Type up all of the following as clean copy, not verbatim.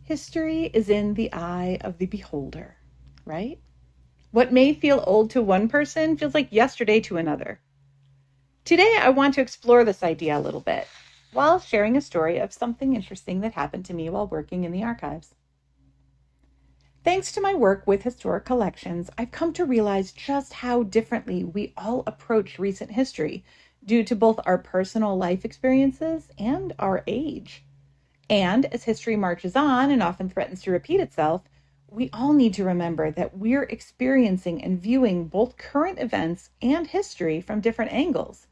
History is in the eye of the beholder, right? What may feel old to one person feels like yesterday to another. Today, I want to explore this idea a little bit while sharing a story of something interesting that happened to me while working in the archives. Thanks to my work with historic collections, I've come to realize just how differently we all approach recent history due to both our personal life experiences and our age. And as history marches on and often threatens to repeat itself, we all need to remember that we're experiencing and viewing both current events and history from different angles.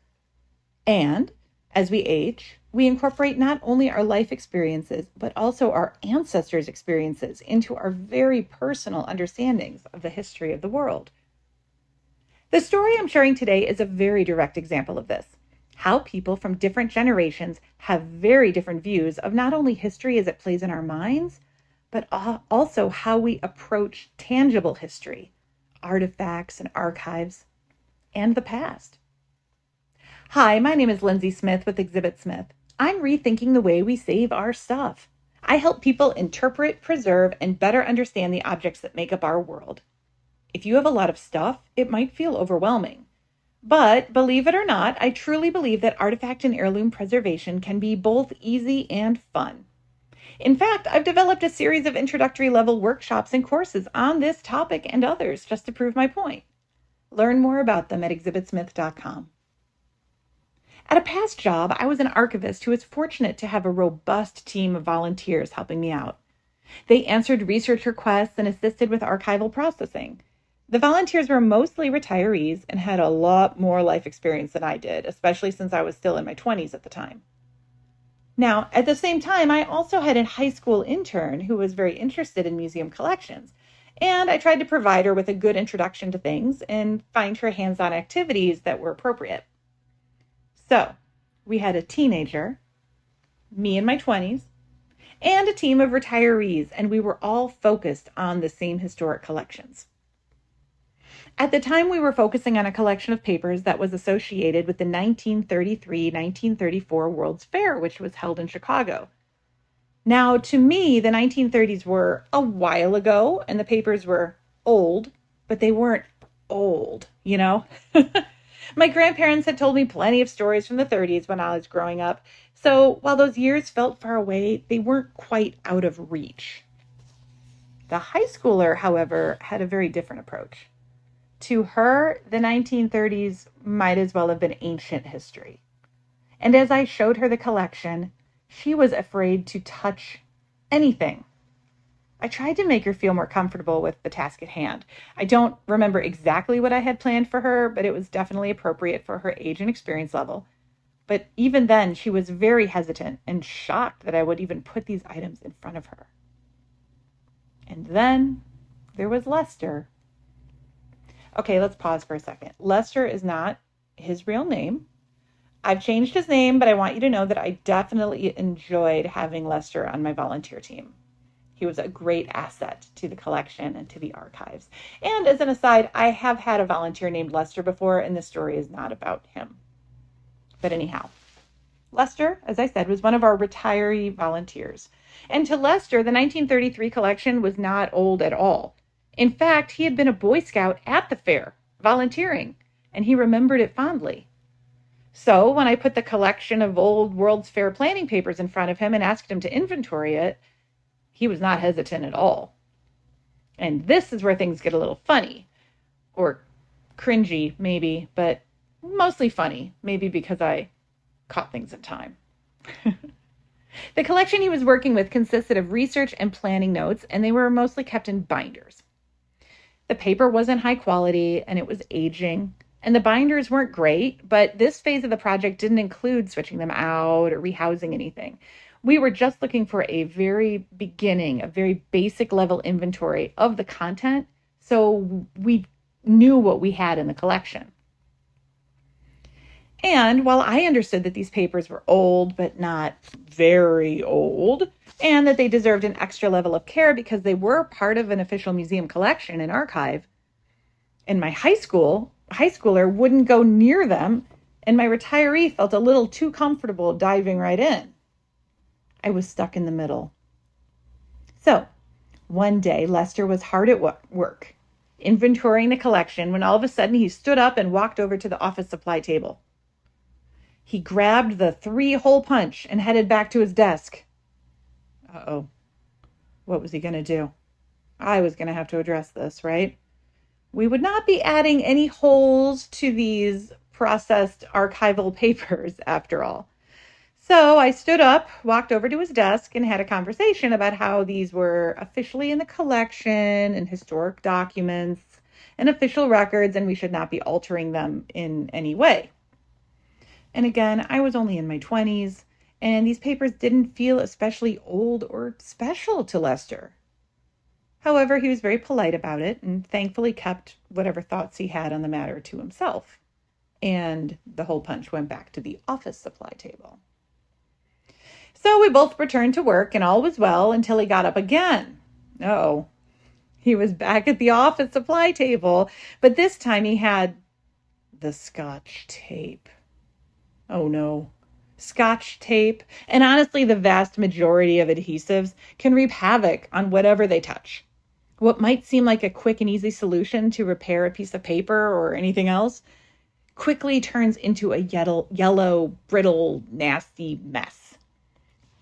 And as we age, we incorporate not only our life experiences, but also our ancestors' experiences into our very personal understandings of the history of the world. The story I'm sharing today is a very direct example of this. How people from different generations have very different views of not only history as it plays in our minds, but also how we approach tangible history, artifacts and archives, and the past. Hi, my name is Lindsay Smith with Exhibit Smith. I'm rethinking the way we save our stuff. I help people interpret, preserve, and better understand the objects that make up our world. If you have a lot of stuff, it might feel overwhelming. But believe it or not, I truly believe that artifact and heirloom preservation can be both easy and fun. In fact, I've developed a series of introductory level workshops and courses on this topic and others just to prove my point. Learn more about them at exhibitsmith.com. At a past job, I was an archivist who was fortunate to have a robust team of volunteers helping me out. They answered research requests and assisted with archival processing. The volunteers were mostly retirees and had a lot more life experience than I did, especially since I was still in my 20s at the time. Now, at the same time, I also had a high school intern who was very interested in museum collections, and I tried to provide her with a good introduction to things and find her hands-on activities that were appropriate. So, we had a teenager, me in my 20s, and a team of retirees, and we were all focused on the same historic collections. At the time, we were focusing on a collection of papers that was associated with the 1933-1934 World's Fair, which was held in Chicago. Now, to me, the 1930s were a while ago, and the papers were old, but they weren't old, you know? My grandparents had told me plenty of stories from the 30s when I was growing up, so while those years felt far away, they weren't quite out of reach. The high schooler, however, had a very different approach. To her, the 1930s might as well have been ancient history. And as I showed her the collection, she was afraid to touch anything. I tried to make her feel more comfortable with the task at hand. I don't remember exactly what I had planned for her, but it was definitely appropriate for her age and experience level. But even then, she was very hesitant and shocked that I would even put these items in front of her. And then there was Lester. Okay, let's pause for a second. Lester is not his real name. I've changed his name, but I want you to know that I definitely enjoyed having Lester on my volunteer team. He was a great asset to the collection and to the archives. And as an aside, I have had a volunteer named Lester before, and this story is not about him. But anyhow, Lester, as I said, was one of our retiree volunteers. And to Lester, the 1933 collection was not old at all. In fact, he had been a Boy Scout at the fair, volunteering, and he remembered it fondly. So when I put the collection of old World's Fair planning papers in front of him and asked him to inventory it, he was not hesitant at all. And this is where things get a little funny, or cringy maybe, but mostly funny, maybe because I caught things in time. The collection he was working with consisted of research and planning notes, and they were mostly kept in binders. The paper wasn't high quality and it was aging, and the binders weren't great, but this phase of the project didn't include switching them out or rehousing anything. We were just looking for a very basic level inventory of the content, so we knew what we had in the collection. And while I understood that these papers were old, but not very old, and that they deserved an extra level of care because they were part of an official museum collection and archive. And my high schooler wouldn't go near them, and my retiree felt a little too comfortable diving right in. I was stuck in the middle. So, one day, Lester was hard at work, inventorying the collection, when all of a sudden he stood up and walked over to the office supply table. He grabbed the 3-hole punch and headed back to his desk. Uh-oh. What was he going to do? I was going to have to address this, right? We would not be adding any holes to these processed archival papers, after all. So I stood up, walked over to his desk, and had a conversation about how these were officially in the collection and historic documents and official records, and we should not be altering them in any way. And again, I was only in my 20s, and these papers didn't feel especially old or special to Lester. However, he was very polite about it and thankfully kept whatever thoughts he had on the matter to himself. And the hole punch went back to the office supply table. So we both returned to work and all was well until he got up again. Oh, he was back at the office supply table, but this time he had the Scotch tape. Oh no. Scotch tape, and honestly, the vast majority of adhesives can wreak havoc on whatever they touch. What might seem like a quick and easy solution to repair a piece of paper or anything else quickly turns into a yellow, brittle, nasty mess.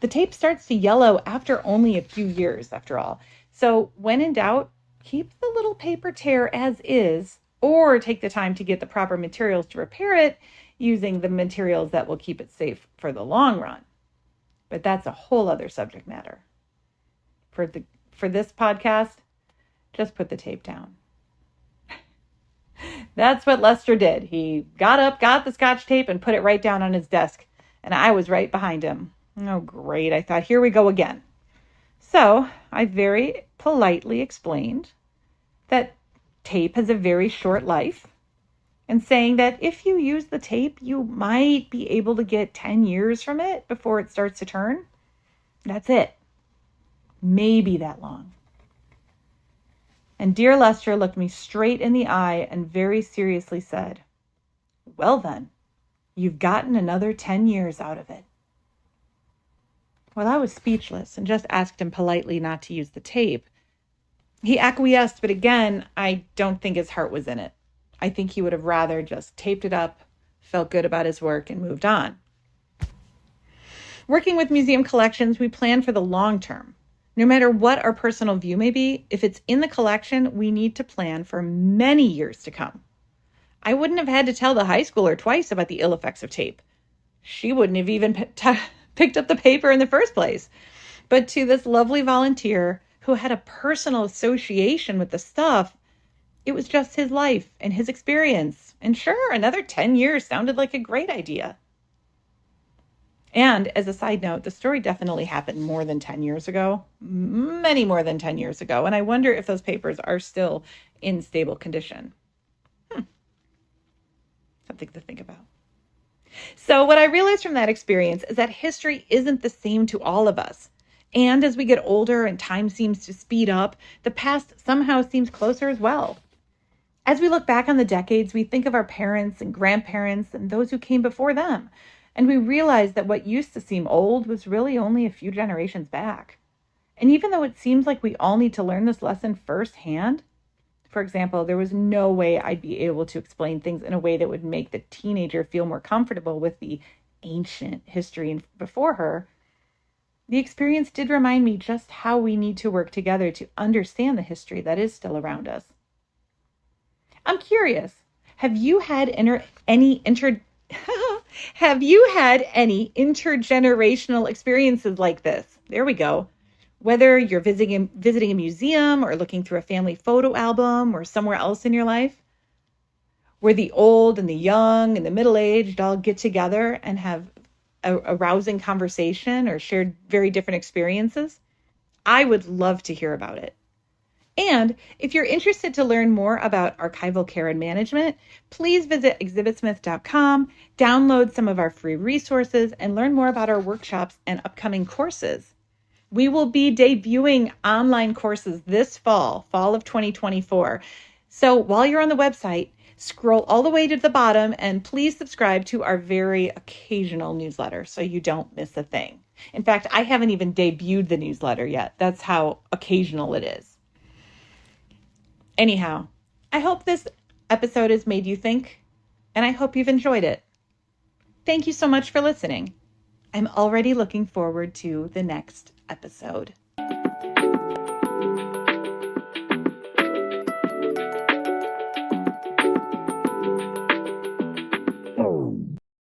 The tape starts to yellow after only a few years, after all. So when in doubt, keep the little paper tear as is, or take the time to get the proper materials to repair it using the materials that will keep it safe for the long run. But that's a whole other subject matter. For this podcast, just put the tape down. That's what Lester did. He got up, got the Scotch tape, and put it right down on his desk. And I was right behind him. Oh, great. I thought, here we go again. So I very politely explained that tape has a very short life, and saying that if you use the tape, you might be able to get 10 years from it before it starts to turn. That's it. Maybe that long. And dear Lester looked me straight in the eye and very seriously said, "Well then, you've gotten another 10 years out of it." Well, I was speechless and just asked him politely not to use the tape. He acquiesced, but again, I don't think his heart was in it. I think he would have rather just taped it up, felt good about his work, and moved on. Working with museum collections, we plan for the long term. No matter what our personal view may be, if it's in the collection, we need to plan for many years to come. I wouldn't have had to tell the high schooler twice about the ill effects of tape. She wouldn't have even picked up the paper in the first place. But to this lovely volunteer who had a personal association with the stuff, it was just his life and his experience. And sure, another 10 years sounded like a great idea. And as a side note, the story definitely happened more than 10 years ago, many more than 10 years ago. And I wonder if those papers are still in stable condition. Something to think about. So what I realized from that experience is that history isn't the same to all of us. And as we get older and time seems to speed up, the past somehow seems closer as well. As we look back on the decades, we think of our parents and grandparents and those who came before them. And we realize that what used to seem old was really only a few generations back. And even though it seems like we all need to learn this lesson firsthand, for example, there was no way I'd be able to explain things in a way that would make the teenager feel more comfortable with the ancient history before her, the experience did remind me just how we need to work together to understand the history that is still around us. I'm curious, have you had any intergenerational experiences like this? There we go. Whether you're visiting a museum or looking through a family photo album or somewhere else in your life, where the old and the young and the middle-aged all get together and have a rousing conversation or shared very different experiences, I would love to hear about it. And if you're interested to learn more about archival care and management, please visit exhibitsmith.com, download some of our free resources, and learn more about our workshops and upcoming courses. We will be debuting online courses this fall of 2024. So while you're on the website, scroll all the way to the bottom and please subscribe to our very occasional newsletter so you don't miss a thing. In fact, I haven't even debuted the newsletter yet. That's how occasional it is. Anyhow, I hope this episode has made you think, and I hope you've enjoyed it. Thank you so much for listening. I'm already looking forward to the next episode.